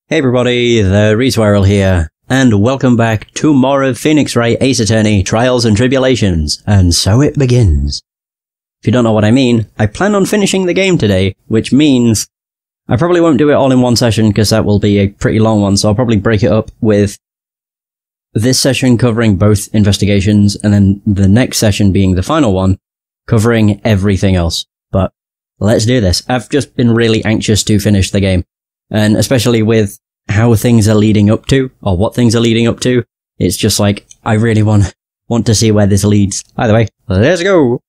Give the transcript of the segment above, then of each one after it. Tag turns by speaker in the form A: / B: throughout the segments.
A: Hey everybody, the Reswirl here, and welcome back to more of Phoenix Wright Ace Attorney Trials and Tribulations, and so it begins. If you don't know what I mean, I plan on finishing the game today, which means I probably won't do it all in one session because that will be a pretty long one, so I'll probably break it up with this session covering both investigations, and then the next session being the final one, covering everything else. But let's do this. I've just been really anxious to finish the game. And especially with how things are leading up to, or what things are leading up to, it's just like, I really want to see where this leads. Either way, let's go!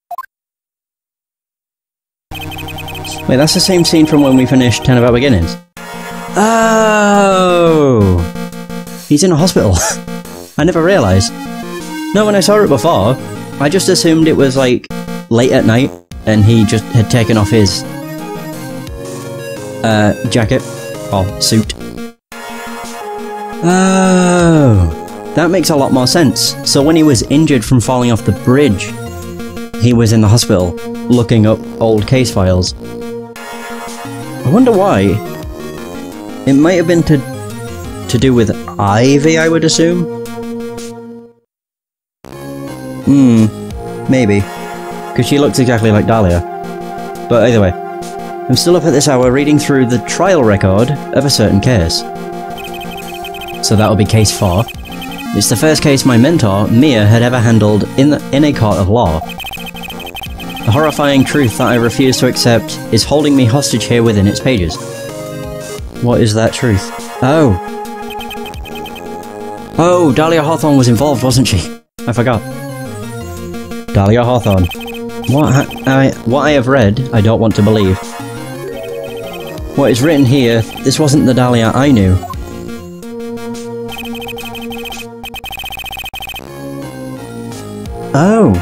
A: Wait, that's the same scene from when we finished 10 About Beginnings. Oh! He's in a hospital. I never realised. No, when I saw it before, I just assumed it was like, late at night, and he just had taken off his jacket. Or suit. Oh, that makes a lot more sense. So when he was injured from falling off the bridge, he was in the hospital, looking up old case files. I wonder why. It might have been to do with Ivy, I would assume? Maybe. Because she looks exactly like Dahlia. But either way. I'm still up at this hour reading through the trial record of a certain case. So that'll be case 4. It's the first case my mentor, Mia, had ever handled in a court of law. The horrifying truth that I refuse to accept is holding me hostage here within its pages. What is that truth? Oh. Oh, Dahlia Hawthorne was involved, wasn't she? I forgot. Dahlia Hawthorne. What I have read, I don't want to believe. What is written here, this wasn't the Dahlia I knew. Oh!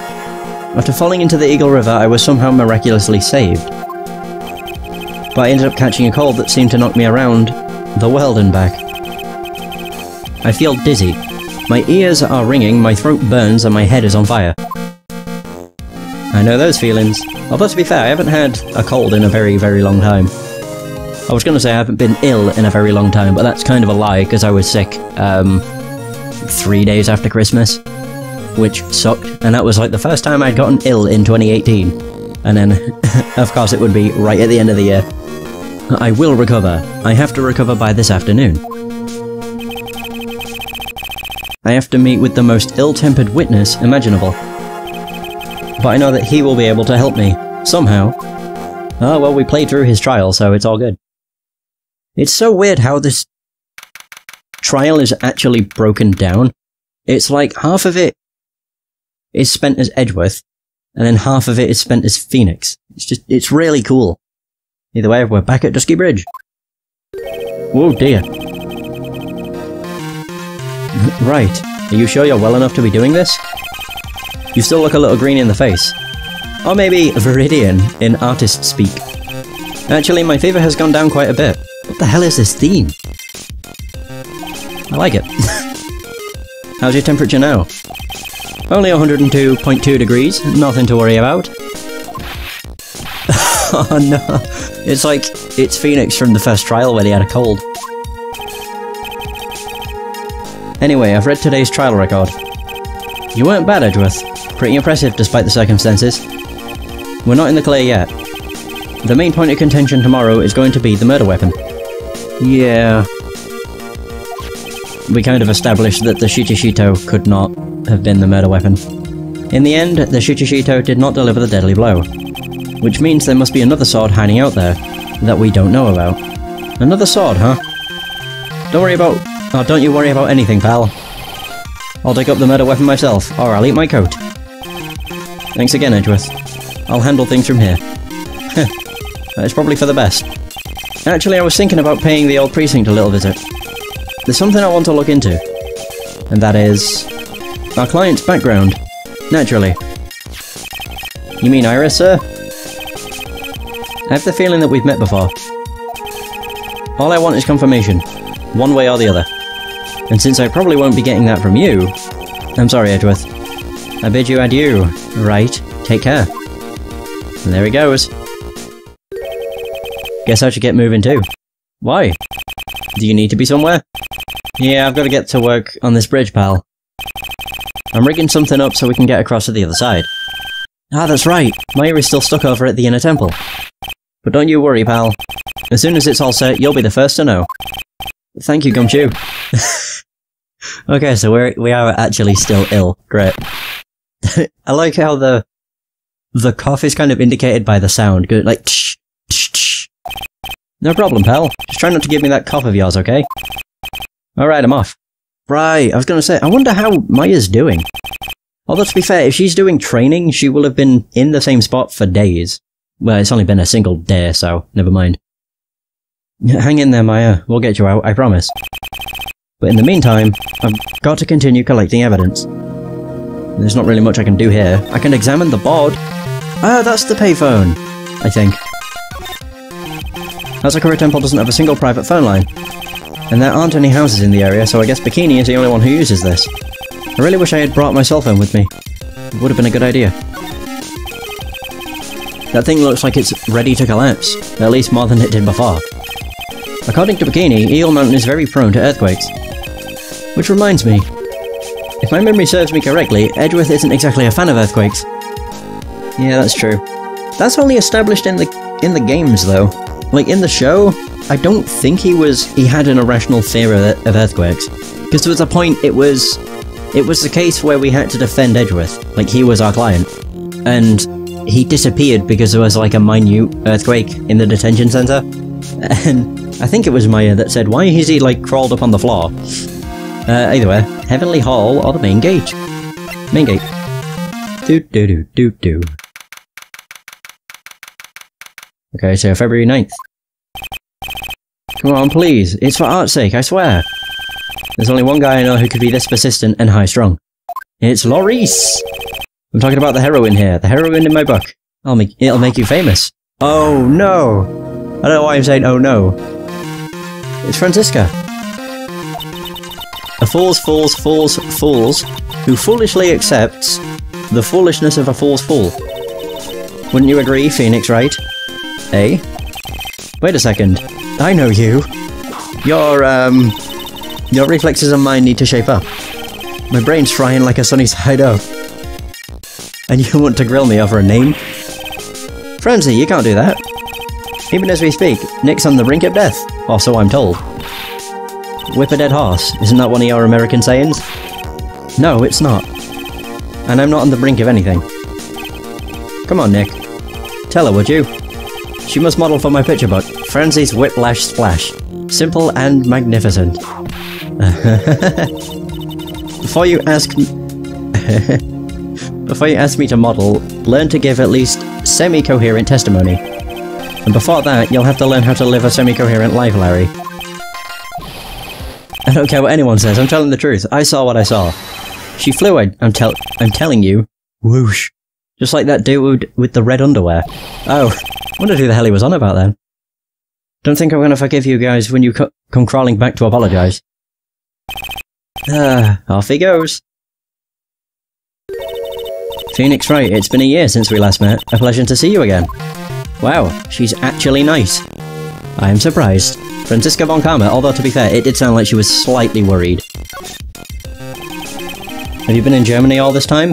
A: After falling into the Eagle River, I was somehow miraculously saved. But I ended up catching a cold that seemed to knock me around the world and back. I feel dizzy. My ears are ringing, my throat burns, and my head is on fire. I know those feelings. Although to be fair, I haven't had a cold in a very, very long time. I was going to say I haven't been ill in a very long time, but that's kind of a lie, because I was sick, 3 days after Christmas, which sucked, and that was like the first time I'd gotten ill in 2018. And then, of course, it would be right at the end of the year. I will recover. I have to recover by this afternoon. I have to meet with the most ill-tempered witness imaginable. But I know that he will be able to help me, somehow. Oh, well, we played through his trial, so it's all good. It's so weird how this trial is actually broken down. It's like half of it is spent as Edgeworth, and then half of it is spent as Phoenix. It's really cool. Either way, we're back at Dusky Bridge. Oh dear. Right. Are you sure you're well enough to be doing this? You still look a little green in the face. Or maybe Viridian in artist speak. Actually, my fever has gone down quite a bit. What the hell is this theme? I like it. How's your temperature now? Only 102.2 degrees, nothing to worry about. Oh no, it's like, it's Phoenix from the first trial where he had a cold. Anyway, I've read today's trial record. You weren't bad, Edgeworth. Pretty impressive despite the circumstances. We're not in the clear yet. The main point of contention tomorrow is going to be the murder weapon. Yeah. We kind of established that the Shitishito could not have been the murder weapon. In the end, the Shitishito did not deliver the deadly blow. Which means there must be another sword hiding out there that we don't know about. Another sword, huh? Don't you worry about anything, pal. I'll dig up the murder weapon myself, or I'll eat my coat. Thanks again, Edgeworth. I'll handle things from here. It's probably for the best. Actually, I was thinking about paying the old precinct a little visit. There's something I want to look into. And that is... our client's background. Naturally. You mean Iris, sir? I have the feeling that we've met before. All I want is confirmation. One way or the other. And since I probably won't be getting that from you... I'm sorry, Edgeworth. I bid you adieu. Right. Take care. And there he goes. Guess I should get moving too. Why? Do you need to be somewhere? Yeah, I've got to get to work on this bridge, pal. I'm rigging something up so we can get across to the other side. Ah, that's right. Maya is still stuck over at the inner temple. But don't you worry, pal. As soon as it's all set, you'll be the first to know. Thank you, Gumshoe. Okay, so we are actually still ill. Great. I like how the cough is kind of indicated by the sound. Good, like tsh, tsh, tsh. No problem, pal. Just try not to give me that cough of yours, okay? Alright, I'm off. Right, I was gonna say, I wonder how Maya's doing. Although to be fair, if she's doing training, she will have been in the same spot for days. Well, it's only been a single day, so never mind. Hang in there, Maya. We'll get you out, I promise. But in the meantime, I've got to continue collecting evidence. There's not really much I can do here. I can examine the board. Ah, that's the payphone, I think. Asakura Temple doesn't have a single private phone line. And there aren't any houses in the area, so I guess Bikini is the only one who uses this. I really wish I had brought my cell phone with me. It would have been a good idea. That thing looks like it's ready to collapse, at least more than it did before. According to Bikini, Eel Mountain is very prone to earthquakes. Which reminds me, if my memory serves me correctly, Edgeworth isn't exactly a fan of earthquakes. Yeah, that's true. That's only established in the games, though. Like, in the show, I don't think he had an irrational fear of earthquakes. Because there was a point, it was the case where we had to defend Edgeworth. Like, he was our client. And he disappeared because there was, like, a minute earthquake in the detention center. And I think it was Maya that said, why is he, like, crawled up on the floor? Either way, Heavenly Hall or the main gate. Main gate. Do. Okay, so February 9th. Come on, please. It's for art's sake, I swear. There's only one guy I know who could be this persistent and high-strung. It's Laurice! I'm talking about the heroine here, the heroine in my book. It'll make you famous. Oh no! I don't know why I'm saying oh no. It's Franziska. A fool's who foolishly accepts the foolishness of a fool's fool. Wouldn't you agree, Phoenix Wright? Eh? Wait a second. I know you. Your reflexes and mine need to shape up. My brain's frying like a sunny side up. And you want to grill me over a name? Francie, you can't do that. Even as we speak, Nick's on the brink of death, or so I'm told. Whip a dead horse, isn't that one of your American sayings? No, it's not. And I'm not on the brink of anything. Come on, Nick. Tell her, would you? She must model for my picture book, Francie's Whiplash Splash. Simple and magnificent. Before you ask me to model, learn to give at least semi-coherent testimony. And before that, you'll have to learn how to live a semi-coherent life, Larry. I don't care what anyone says, I'm telling the truth. I saw what I saw. She flew, I'm telling you. Whoosh. Just like that dude with the red underwear. Oh, wondered who the hell he was on about then. Don't think I'm gonna forgive you guys when you come crawling back to apologize. Off he goes. Phoenix Wright, it's been a year since we last met. A pleasure to see you again. Wow, she's actually nice. I am surprised. Franziska von Karma, although to be fair, it did sound like she was slightly worried. Have you been in Germany all this time?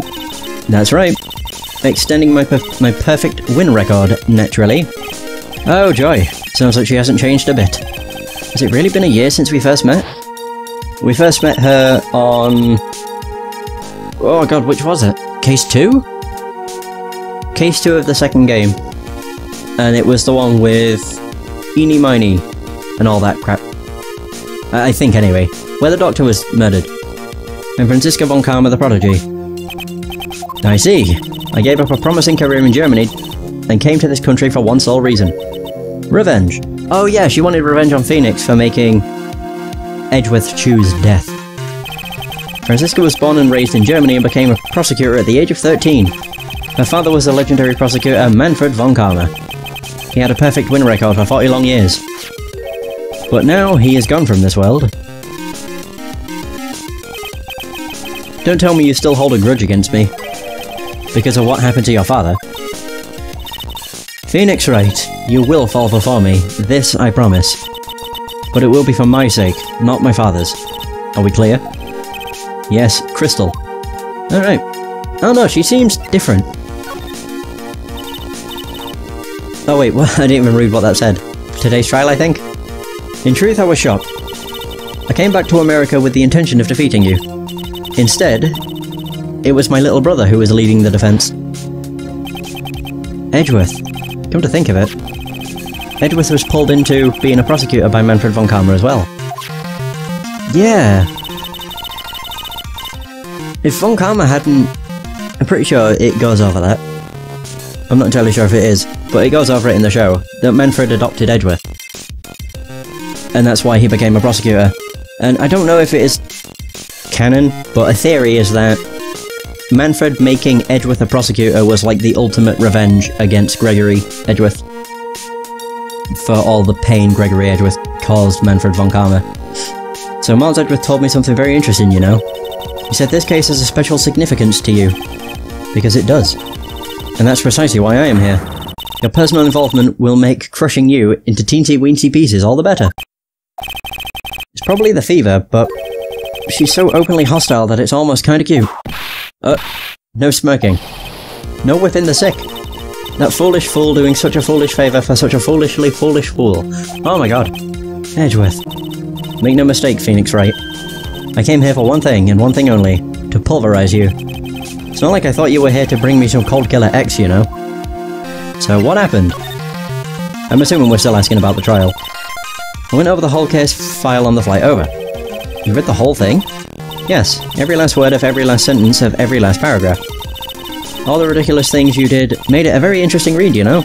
A: That's right. Extending my perfect win record, naturally. Oh joy, sounds like she hasn't changed a bit. Has it really been a year since we first met? We first met her on... Oh god, which was it? Case 2? Case 2 of the second game. And it was the one with Eenie Miney and all that crap. I think anyway, where the doctor was murdered. And Franziska von Karma the prodigy. I see. I gave up a promising career in Germany, then came to this country for one sole reason. Revenge. Oh yeah, she wanted revenge on Phoenix for making Edgeworth choose death. Franziska was born and raised in Germany and became a prosecutor at the age of 13. Her father was the legendary prosecutor Manfred von Karma. He had a perfect win record for 40 long years. But now he is gone from this world. Don't tell me you still hold a grudge against me. Because of what happened to your father. Phoenix Wright, you will fall before me. This I promise. But it will be for my sake, not my father's. Are we clear? Yes, Crystal. Alright. Oh no, she seems different. Oh wait, well, I didn't even read what that said. Today's trial, I think? In truth, I was shocked. I came back to America with the intention of defeating you. Instead, it was my little brother who was leading the defense. Edgeworth. Come to think of it, Edgeworth was pulled into being a prosecutor by Manfred von Karma as well. Yeah. If von Karma hadn't... I'm pretty sure it goes over that. I'm not entirely sure if it is, but it goes over it in the show, that Manfred adopted Edgeworth. And that's why he became a prosecutor. And I don't know if it is canon, but a theory is that Manfred making Edgeworth a prosecutor was like the ultimate revenge against Gregory Edgeworth. For all the pain Gregory Edgeworth caused Manfred von Karma. So Miles Edgeworth told me something very interesting, you know. He said this case has a special significance to you. Because it does. And that's precisely why I am here. Your personal involvement will make crushing you into teensy-weensy pieces all the better. It's probably the fever, but she's so openly hostile that it's almost kinda cute. No smirking. No whipping the sick. That foolish fool doing such a foolish favour for such a foolishly foolish fool. Oh my god. Edgeworth. Make no mistake, Phoenix Wright. I came here for one thing, and one thing only. To pulverise you. It's not like I thought you were here to bring me some Cold Killer X, you know. So what happened? I'm assuming we're still asking about the trial. I went over the whole case file on the flight over. You read the whole thing? Yes, every last word of every last sentence of every last paragraph. All the ridiculous things you did made it a very interesting read, you know?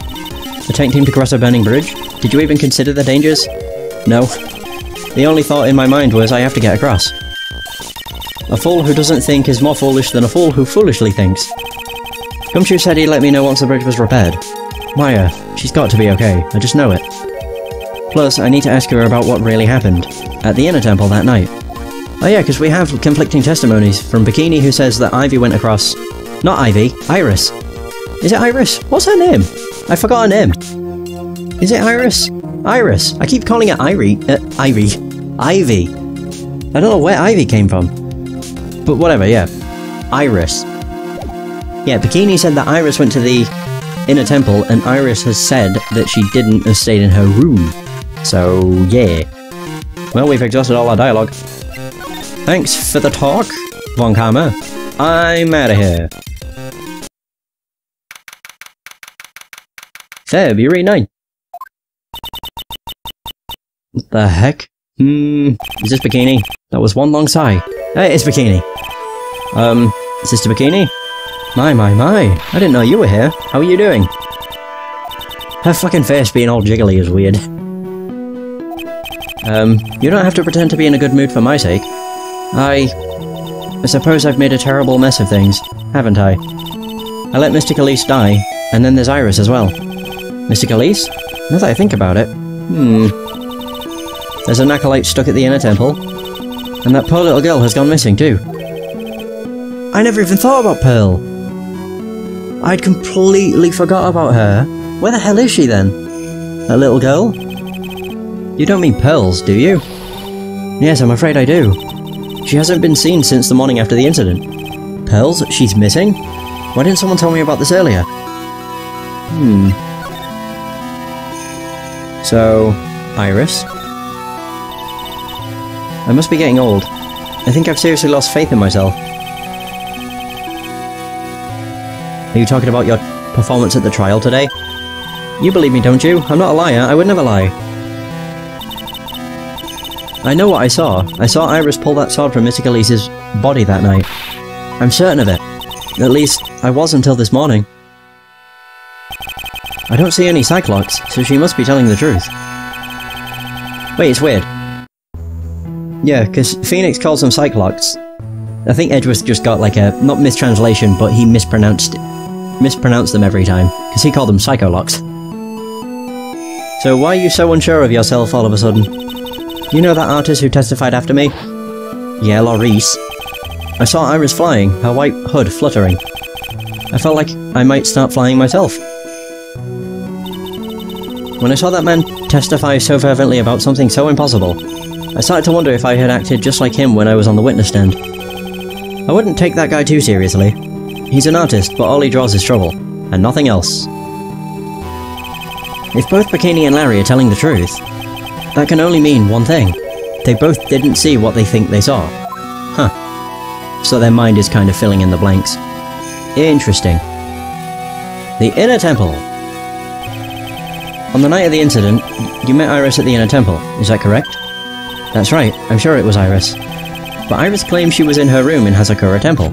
A: The tank team to cross a burning bridge? Did you even consider the dangers? No. The only thought in my mind was I have to get across. A fool who doesn't think is more foolish than a fool who foolishly thinks. Gumshoe said he'd let me know once the bridge was repaired. Maya, she's got to be okay, I just know it. Plus, I need to ask her about what really happened at the Inner Temple that night. Oh yeah, because we have conflicting testimonies from Bikini who says that Ivy went across... Not Ivy, Iris. Is it Iris? What's her name? I forgot her name. Is it Iris? Iris. I keep calling it Ivy. Ivy. I don't know where Ivy came from. But whatever, yeah. Iris. Yeah, Bikini said that Iris went to the Inner Temple, and Iris has said that she didn't have stayed in her room. So, yeah. Well, we've exhausted all our dialogue. Thanks for the talk, Von Karma. I'm out of here. February 9th. What the heck? Is this Bikini? That was one long sigh. Hey, it's Bikini. Is this the Bikini? My. I didn't know you were here. How are you doing? Her fucking face being all jiggly is weird. You don't have to pretend to be in a good mood for my sake. I suppose I've made a terrible mess of things, haven't I? I let Mystic Elise die, and then there's Iris as well. Mystic Elise? Now that I think about it... There's an acolyte stuck at the Inner Temple, and that poor little girl has gone missing too. I never even thought about Pearl! I'd completely forgot about her. Where the hell is she then? That little girl? You don't mean Pearls, do you? Yes, I'm afraid I do. She hasn't been seen since the morning after the incident. Pearls? She's missing? Why didn't someone tell me about this earlier? So... Iris? I must be getting old. I think I've seriously lost faith in myself. Are you talking about your performance at the trial today? You believe me, don't you? I'm not a liar, I would never lie. I know what I saw. I saw Iris pull that sword from Mystic Elise's body that night. I'm certain of it. At least, I was until this morning. I don't see any Cyclops, so she must be telling the truth. Wait, it's weird. Yeah, because Phoenix calls them Cyclops. I think Edgeworth just got like a, not mistranslation, but he mispronounced them every time, because he called them Psycholox. So why are you so unsure of yourself all of a sudden? You know that artist who testified after me? Yeah, Laurice. I saw Iris flying, her white hood fluttering. I felt like I might start flying myself. When I saw that man testify so fervently about something so impossible, I started to wonder if I had acted just like him when I was on the witness stand. I wouldn't take that guy too seriously. He's an artist, but all he draws is trouble, and nothing else. If both Bikini and Larry are telling the truth, that can only mean one thing. They both didn't see what they think they saw. Huh. So their mind is kind of filling in the blanks. Interesting. The Inner Temple. On the night of the incident, you met Iris at the Inner Temple, is that correct? That's right, I'm sure it was Iris. But Iris claims she was in her room in Hazakura Temple.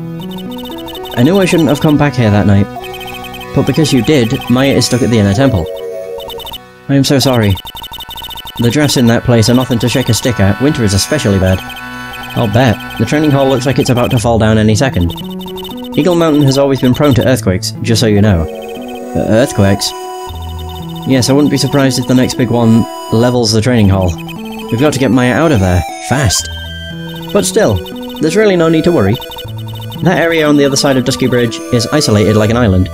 A: I knew I shouldn't have come back here that night. But because you did, Maya is stuck at the Inner Temple. I am so sorry. The drafts in that place are nothing to shake a stick at. Winter is especially bad. I'll bet. The training hall looks like it's about to fall down any second. Eagle Mountain has always been prone to earthquakes, just so you know. Earthquakes? Yes, I wouldn't be surprised if the next big one levels the training hall. We've got to get Maya out of there, fast. But still, there's really no need to worry. That area on the other side of Dusky Bridge is isolated like an island.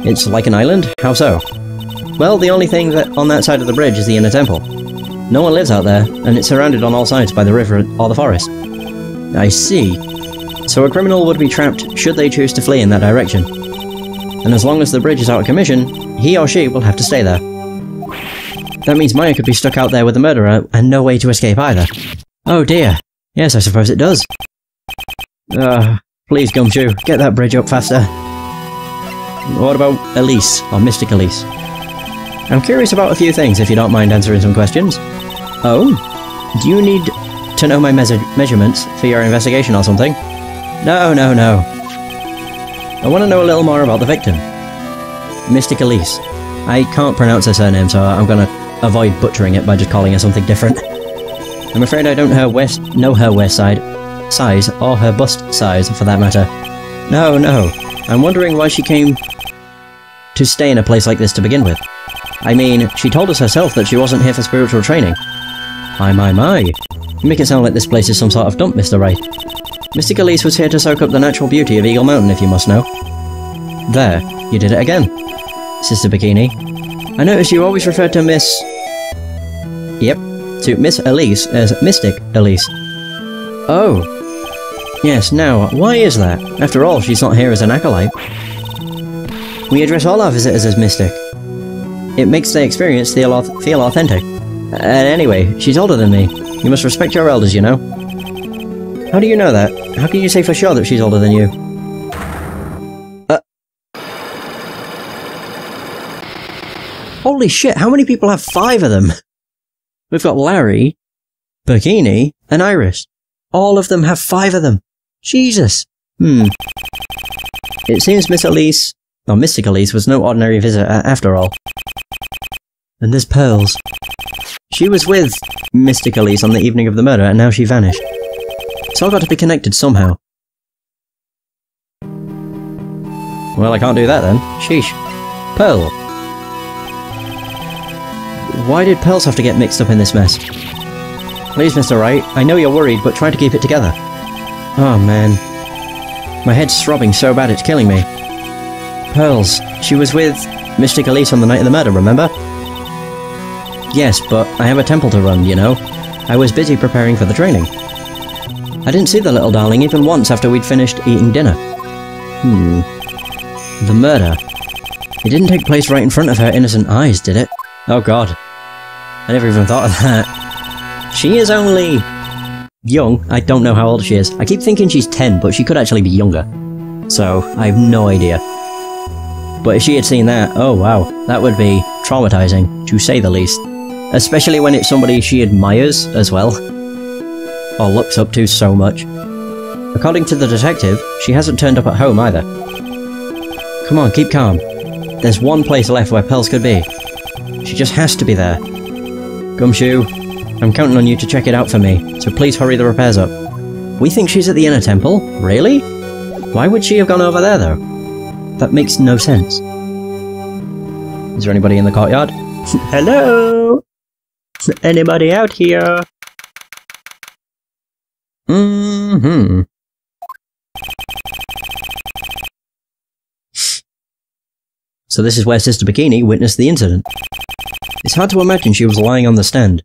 A: It's like an island? How so? Well, the only thing on that side of the bridge is the Inner Temple. No one lives out there, and it's surrounded on all sides by the river or the forest. I see. So a criminal would be trapped should they choose to flee in that direction. And as long as the bridge is out of commission, he or she will have to stay there. That means Maya could be stuck out there with the murderer, and no way to escape either. Oh dear. Yes, I suppose it does. Please, Gumshoe, get that bridge up faster. What about Elise, or Mystic Elise? I'm curious about a few things, if you don't mind answering some questions. Oh? Do you need to know my measurements for your investigation or something? No. I want to know a little more about the victim. Mystic Elise. I can't pronounce her surname, so I'm gonna avoid butchering it by just calling her something different. I'm afraid I don't know her waist size, or her bust size, for that matter. No. I'm wondering why she came to stay in a place like this to begin with. I mean, she told us herself that she wasn't here for spiritual training. My. You make it sound like this place is some sort of dump, Mr. Wright. Mystic Elise was here to soak up the natural beauty of Eagle Mountain, if you must know. There, you did it again, Sister Bikini. I noticed you always referred to Miss Elise as Mystic Elise. Oh. Yes, now, why is that? After all, she's not here as an acolyte. We address all our visitors as Mystic. It makes the experience feel authentic. Anyway, she's older than me. You must respect your elders, you know. How do you know that? How can you say for sure that she's older than you? Holy shit, how many people have 5 of them? We've got Larry, Bikini, and Iris. All of them have 5 of them. Jesus. It seems Miss Elise, or Mystic Elise, was no ordinary visitor after all. And there's Pearls. She was with Mystic Elise on the evening of the murder, and now she vanished. It's all got to be connected somehow. Well, I can't do that then. Sheesh. Pearl. Why did Pearls have to get mixed up in this mess? Please, Mr. Wright, I know you're worried, but try to keep it together. Oh, man. My head's throbbing so bad it's killing me. Pearls. She was with Mystic Elise on the night of the murder, remember? Yes, but I have a temple to run, you know. I was busy preparing for the training. I didn't see the little darling even once after we'd finished eating dinner. The murder. It didn't take place right in front of her innocent eyes, did it? Oh god. I never even thought of that. She is only young. I don't know how old she is. I keep thinking she's 10, but she could actually be younger. So, I have no idea. But if she had seen that, oh wow, that would be traumatizing, to say the least. Especially when it's somebody she admires as well. Or looks up to so much. According to the detective, she hasn't turned up at home either. Come on, keep calm. There's one place left where Pearls could be. She just has to be there. Gumshoe, I'm counting on you to check it out for me, so please hurry the repairs up. We think she's at the Inner Temple? Really? Why would she have gone over there, though? That makes no sense. Is there anybody in the courtyard? Hello? Anybody out here? So this is where Sister Bikini witnessed the incident. It's hard to imagine she was lying on the stand.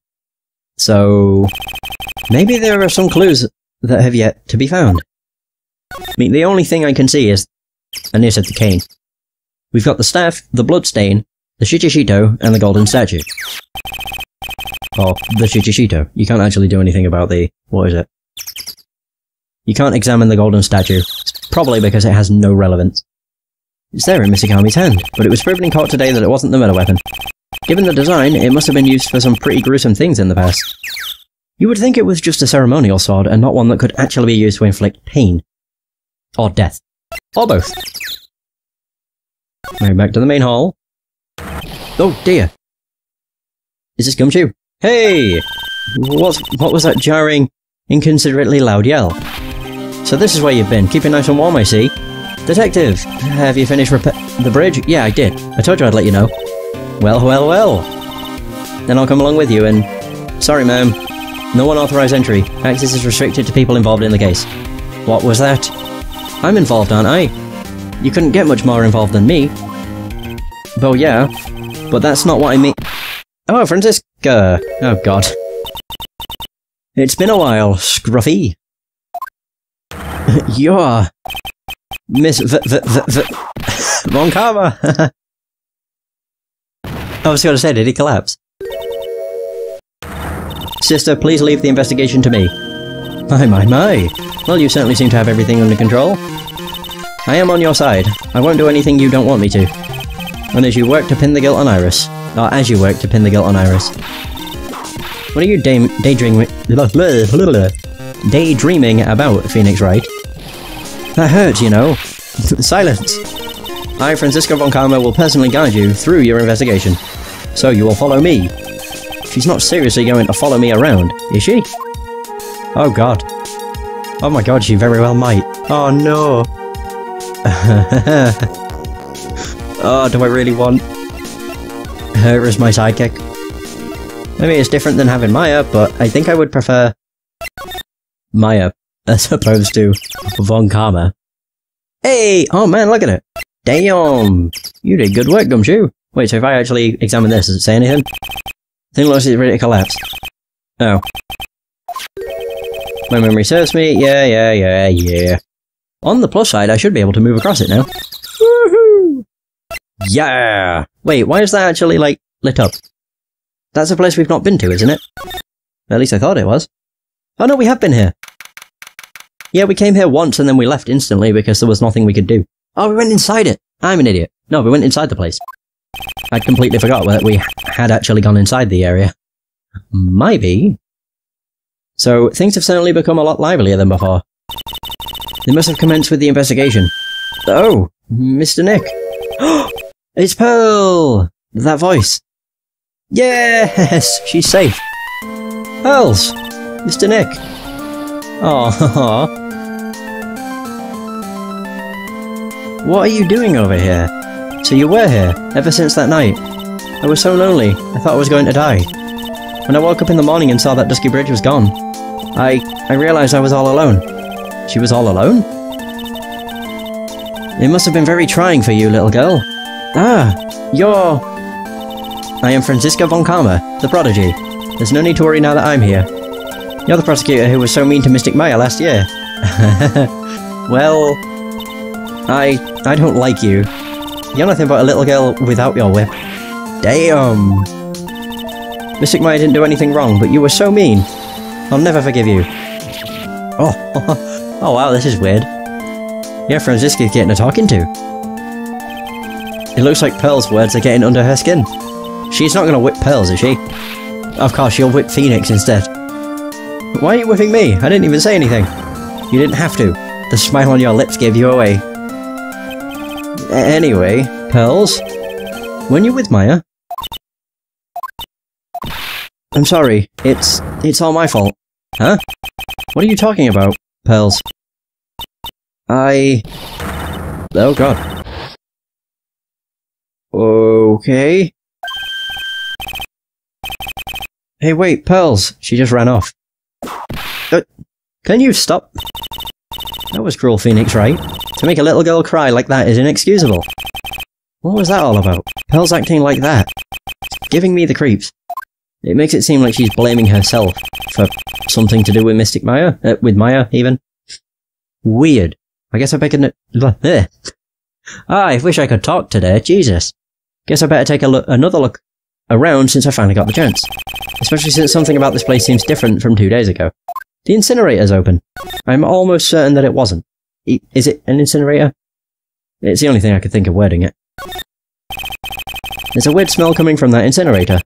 A: So... maybe there are some clues that have yet to be found. I mean, the only thing I can see is an Is of the cane. We've got the staff, the bloodstain, the Shichishito, and the golden statue. Oh, the Shichishito. You can't actually do anything about the... what is it? You can't examine the golden statue. It's probably because it has no relevance. It's there in Misakami's hand, but it was proven in court today that it wasn't the murder weapon. Given the design, it must have been used for some pretty gruesome things in the past. You would think it was just a ceremonial sword, and not one that could actually be used to inflict pain. Or death. Or both. Right, back to the main hall. Oh dear! Is this Gumshoe? Hey! What was that jarring, inconsiderately loud yell? So this is where you've been, keeping nice and warm, I see. Detective, have you finished the bridge? Yeah, I did. I told you I'd let you know. Well, well, well. Then I'll come along with you and... Sorry, ma'am. No unauthorized entry. Access is restricted to people involved in the case. What was that? I'm involved, aren't I? You couldn't get much more involved than me. Well, yeah. But that's not what I mean. Oh, Franziska! Oh, God. It's been a while, Scruffy. You're... Miss Von Karma! I was going to say, did he collapse? Sister, please leave the investigation to me. My. Well, you certainly seem to have everything under control. I am on your side. I won't do anything you don't want me to. And as you work to pin the guilt on Iris. Or as you work to pin the guilt on Iris. What are you daydreaming about, Phoenix Wright? That hurts, you know. Silence. I, Franziska Von Karma, will personally guide you through your investigation. So you will follow me. She's not seriously going to follow me around, is she? Oh god. Oh my god, she very well might. Oh no. Oh, do I really want her as my sidekick? Maybe it's different than having Maya, but I think I would prefer Maya as opposed to Von Karma. Hey! Oh man, look at it! Damn! You did good work, Gumshoe. Wait, so if I actually examine this, does it say anything? Thing looks like it's ready to collapse. Oh. My memory serves me. Yeah. On the plus side, I should be able to move across it now. Woohoo! Yeah! Wait, why is that actually, like, lit up? That's a place we've not been to, isn't it? At least I thought it was. Oh no, we have been here! Yeah, we came here once and then we left instantly because there was nothing we could do. Oh, we went inside it! I'm an idiot. No, we went inside the place. I'd completely forgot that we had actually gone inside the area. Maybe. So, things have certainly become a lot livelier than before. They must have commenced with the investigation. Oh, Mr. Nick. It's Pearl! That voice. Yes! She's safe. Pearls! Mr. Nick. Aww. What are you doing over here? So you were here, ever since that night. I was so lonely, I thought I was going to die. When I woke up in the morning and saw that dusky bridge was gone, I realized I was all alone. She was all alone? It must have been very trying for you, little girl. Ah, you're... I am Franziska Von Karma, the prodigy. There's no need to worry now that I'm here. You're the prosecutor who was so mean to Mystic Maya last year. Well... I don't like you. You're nothing but a little girl without your whip. Damn! Mystic Maya didn't do anything wrong, but you were so mean. I'll never forgive you. Oh, oh wow, this is weird. Yeah, Franziska's getting a talking to. It looks like Pearl's words are getting under her skin. She's not gonna whip Pearls, is she? Of course, she'll whip Phoenix instead. But why are you whipping me? I didn't even say anything. You didn't have to. The smile on your lips gave you away. Anyway, Pearls, when you're with Maya... I'm sorry, it's all my fault. Huh? What are you talking about, Pearls? Oh god. Okay. Hey wait, Pearls! She just ran off. Can you stop? That was cruel, Phoenix, right? To make a little girl cry like that is inexcusable. What was that all about? Pearls acting like that? giving me the creeps. It makes it seem like she's blaming herself for something to do with Mystic Maya, with Maya, even. Weird. I guess I better... I wish I could talk today, Jesus. Guess I better take another look around since I finally got the chance. Especially since something about this place seems different from 2 days ago. The incinerator's open. I'm almost certain that it wasn't. Is it an incinerator? It's the only thing I could think of wording it. There's a weird smell coming from that incinerator.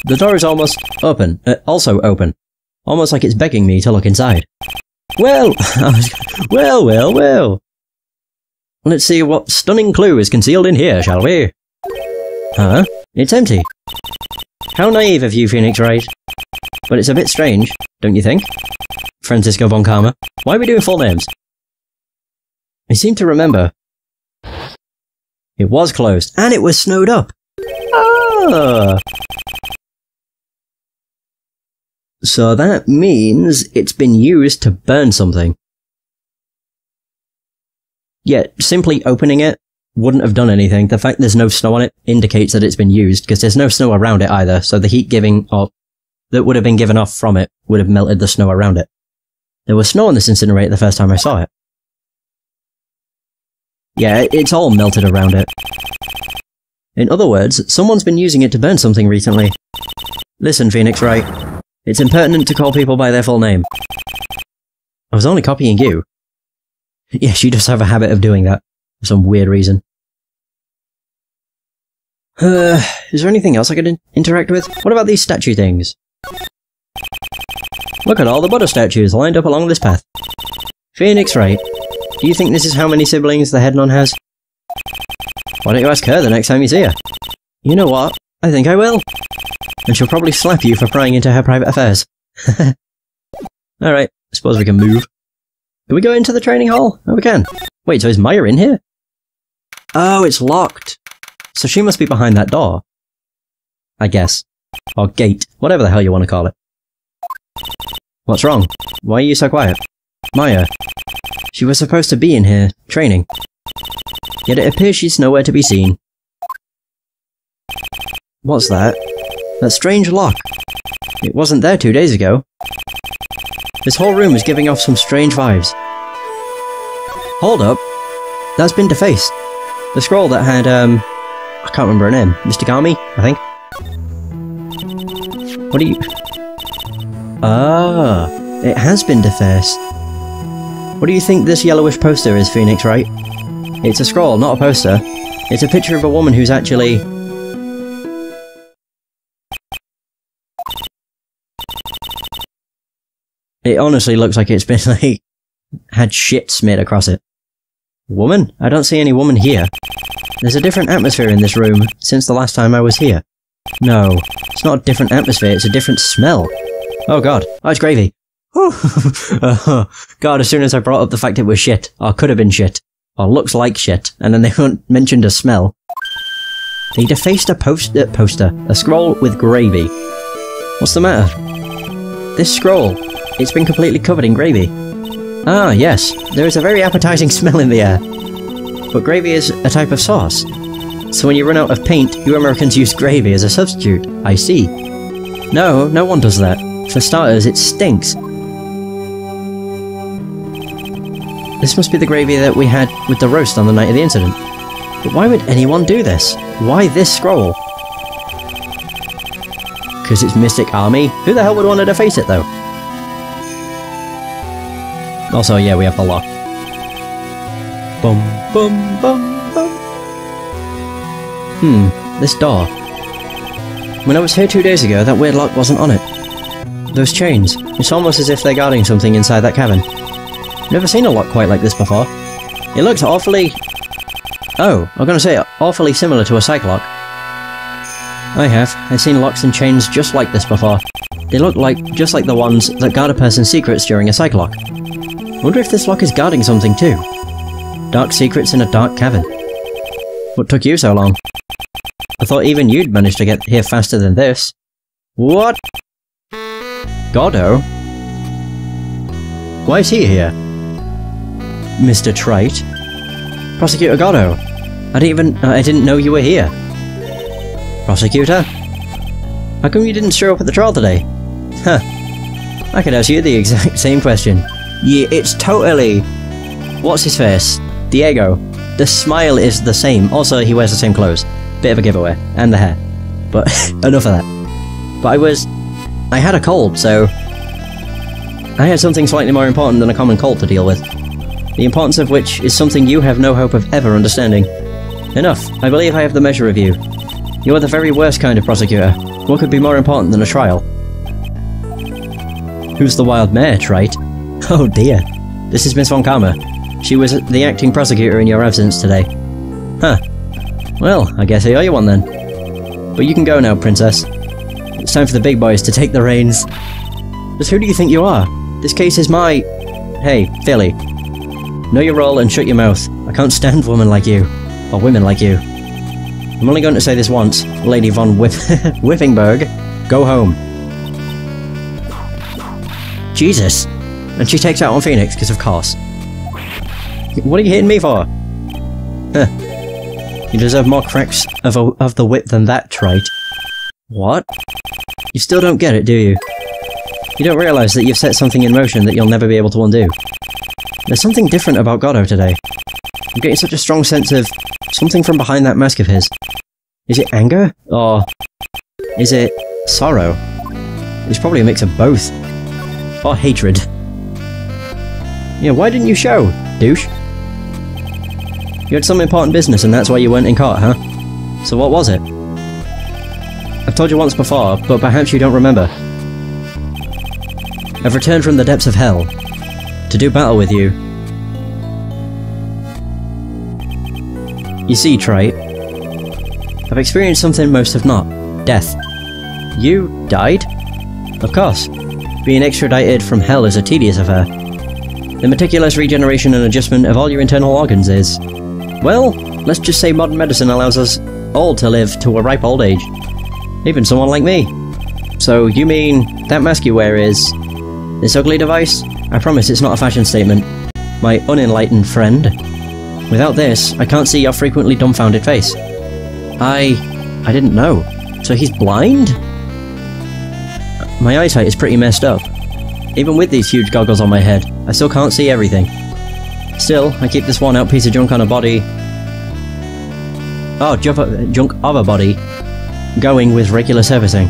A: The door is almost open, also open. Almost like it's begging me to look inside. Well, well. Let's see what stunning clue is concealed in here, shall we? Huh? It's empty. How naive of you, Phoenix Wright. But it's a bit strange, don't you think? Francisco von Karma. Why are we doing full names? I seem to remember. It was closed, and it was snowed up. Ah! So that means it's been used to burn something. Yet, simply opening it wouldn't have done anything. The fact there's no snow on it indicates that it's been used, because there's no snow around it either, so the heat that would have been given off from it would have melted the snow around it. There was snow on this incinerator the first time I saw it. Yeah, it's all melted around it. In other words, someone's been using it to burn something recently. Listen, Phoenix Wright. It's impertinent to call people by their full name. I was only copying you. Yeah, she does have a habit of doing that, for some weird reason. Is there anything else I could interact with? What about these statue things? Look at all the Buddha statues lined up along this path. Phoenix Wright, do you think this is how many siblings the head nun has? Why don't you ask her the next time you see her? You know what? I think I will. And she'll probably slap you for prying into her private affairs. Alright, I suppose we can move. Can we go into the training hall? Oh, we can. Wait, so is Maya in here? Oh, it's locked. So she must be behind that door. I guess. Or gate. Whatever the hell you want to call it. What's wrong? Why are you so quiet? Maya. She was supposed to be in here, training. Yet it appears she's nowhere to be seen. What's that? That strange lock. It wasn't there 2 days ago. This whole room is giving off some strange vibes. Hold up. That's been defaced. The scroll that had, I can't remember her name. Mystic-Ami, I think. What do you... Ah, it has been defaced. What do you think this yellowish poster is, Phoenix Wright? It's a scroll, not a poster. It's a picture of a woman who's actually... It honestly looks like it's been, like, had shit smeared across it. Woman? I don't see any woman here. There's a different atmosphere in this room since the last time I was here. No, it's not a different atmosphere, it's a different smell. Oh god. Oh, it's gravy. God, as soon as I brought up the fact it was shit, or could have been shit, or looks like shit, and then they mentioned a smell. They defaced a scroll with gravy. What's the matter? This scroll, it's been completely covered in gravy. Ah, yes, there is a very appetizing smell in the air. But gravy is a type of sauce. So when you run out of paint, you Americans use gravy as a substitute. I see. No, no one does that. For starters, it stinks. This must be the gravy that we had with the roast on the night of the incident. But why would anyone do this? Why this scroll? Because it's Mystic-Ami? Who the hell would want to deface it, though? Also, yeah, we have the lock. Bum, bum, bum, bum. This door. When I was here 2 days ago, that weird lock wasn't on it. Those chains. It's almost as if they're guarding something inside that cabin. Never seen a lock quite like this before. It looks awfully... Oh, I'm gonna say awfully similar to a psych lock. I have. I've seen locks and chains just like this before. They look just like the ones that guard a person's secrets during a psych lock. Wonder if this lock is guarding something too. Dark secrets in a dark cabin. What took you so long? I thought even you'd managed to get here faster than this. What? Goddo? Why is he here? Mr. Trite? Prosecutor Goddo? I didn't know you were here. Prosecutor? How come you didn't show up at the trial today? Huh. I could ask you the exact same question. Yeah, it's totally... What's his face? Diego. The smile is the same. Also, he wears the same clothes. Bit of a giveaway. And the hair. But enough of that. But I had a cold, so... I had something slightly more important than a common cold to deal with. The importance of which is something you have no hope of ever understanding. Enough. I believe I have the measure of you. You are the very worst kind of prosecutor. What could be more important than a trial? Who's the wild mare, Trite? Oh dear. This is Miss Von Karma. She was the acting prosecutor in your absence today. Huh. Well, I guess I owe you one then. But you can go now, Princess. It's time for the big boys to take the reins. But who do you think you are? This case is my... Hey, Philly. Know your role and shut your mouth. I can't stand women like you. Or women like you. I'm only going to say this once. Lady Von Whiffingberg, go home. Jesus. And she takes out on Phoenix, because of course. What are you hitting me for? Huh. You deserve more cracks of the whip than that, Trite. What? You still don't get it, do you? You don't realise that you've set something in motion that you'll never be able to undo. There's something different about Goddo today. I'm getting such a strong sense of something from behind that mask of his. Is it anger? Or is it sorrow? It's probably a mix of both. Or hatred. Yeah, why didn't you show, douche? You had some important business and that's why you weren't in court, huh? So what was it? I've told you once before, but perhaps you don't remember. I've returned from the depths of hell to do battle with you. You see, Trite, I've experienced something most have not. Death. You died? Of course. Being extradited from hell is a tedious affair. The meticulous regeneration and adjustment of all your internal organs is... Well, let's just say modern medicine allows us all to live to a ripe old age. Even someone like me. So, you mean that mask you wear is... this ugly device? I promise it's not a fashion statement. My unenlightened friend. Without this, I can't see your frequently dumbfounded face. I didn't know. So he's blind? My eyesight is pretty messed up. Even with these huge goggles on my head, I still can't see everything. Still, I keep this worn-out piece of junk on a body... Oh, junk of a body going with regular servicing.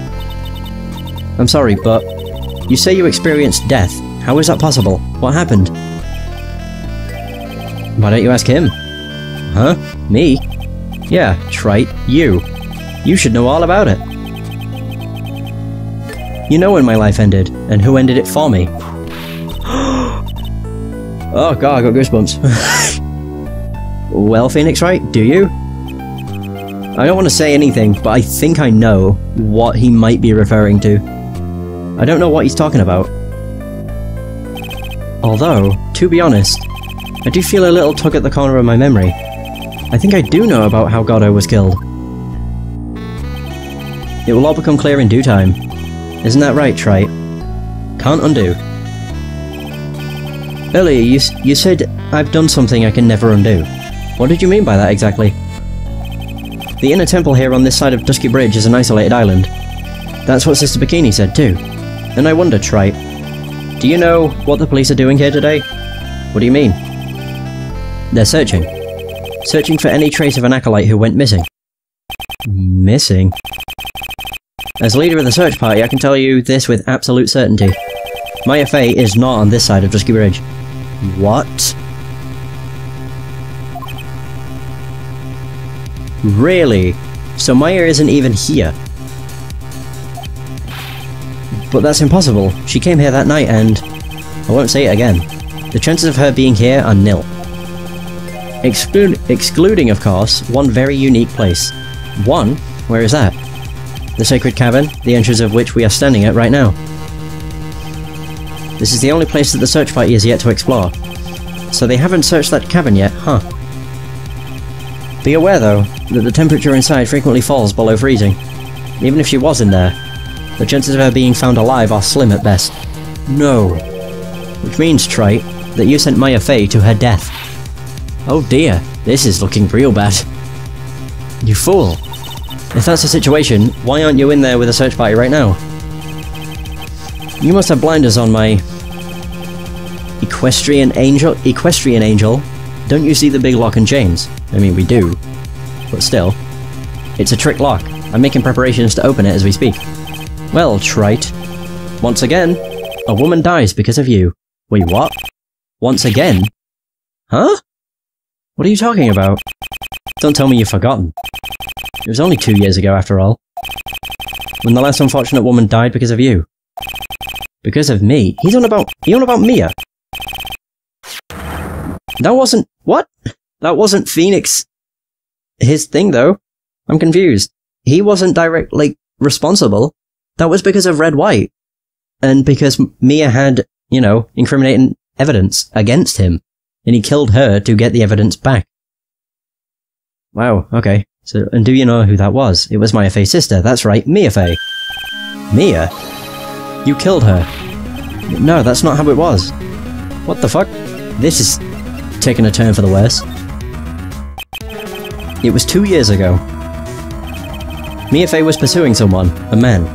A: I'm sorry, but you say you experienced death. How is that possible? What happened? Why don't you ask him? Huh? Me? Yeah, Trite, you. You should know all about it. You know when my life ended, and who ended it for me. Oh god, I got goosebumps. Well, Phoenix Wright, do you? I don't want to say anything, but I think I know what he might be referring to. I don't know what he's talking about. Although, to be honest, I do feel a little tug at the corner of my memory. I think I do know about how Goddo was killed. It will all become clear in due time. Isn't that right, Trite? Can't undo. Earlier, you said I've done something I can never undo. What did you mean by that exactly? The inner temple here on this side of Dusky Bridge is an isolated island. That's what Sister Bikini said too. And I wonder, Trite, do you know what the police are doing here today? What do you mean? They're searching. Searching for any trace of an acolyte who went missing. Missing? As leader of the search party, I can tell you this with absolute certainty. Maya Fey is not on this side of Dusky Bridge. What? Really? So Maya isn't even here? But that's impossible. She came here that night and... I won't say it again. The chances of her being here are nil. Excluding, of course, one very unique place. One? Where is that? The Sacred Cavern, the entrance of which we are standing at right now. This is the only place that the search party is yet to explore. So they haven't searched that cavern yet, huh? Be aware, though, that the temperature inside frequently falls below freezing. Even if she was in there, the chances of her being found alive are slim at best. No. Which means, Trite, that you sent Maya Fey to her death. Oh dear, this is looking real bad. You fool. If that's the situation, why aren't you in there with a search party right now? You must have blinders on, my... Equestrian angel? Equestrian angel? Don't you see the big lock and chains? I mean, we do. But still. It's a trick lock. I'm making preparations to open it as we speak. Well, trite. Once again, a woman dies because of you. Wait, what? Once again? Huh? What are you talking about? Don't tell me you've forgotten. It was only 2 years ago, after all. When the last unfortunate woman died because of you. Because of me? He's on about Mia. That wasn't... What? That wasn't Phoenix... his thing, though. I'm confused. He wasn't directly responsible. That was because of Red White. And because Mia had, you know, incriminating evidence against him. And he killed her to get the evidence back. Wow, okay. So, and do you know who that was? It was Mia Fey's sister. That's right, Mia Fey. Mia? You killed her. No, that's not how it was. What the fuck? This is taking a turn for the worse. It was 2 years ago. Mia Fey was pursuing someone, a man.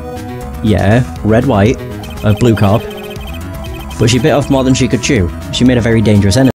A: Yeah, Red White, a blue cop. But she bit off more than she could chew. She made a very dangerous enemy.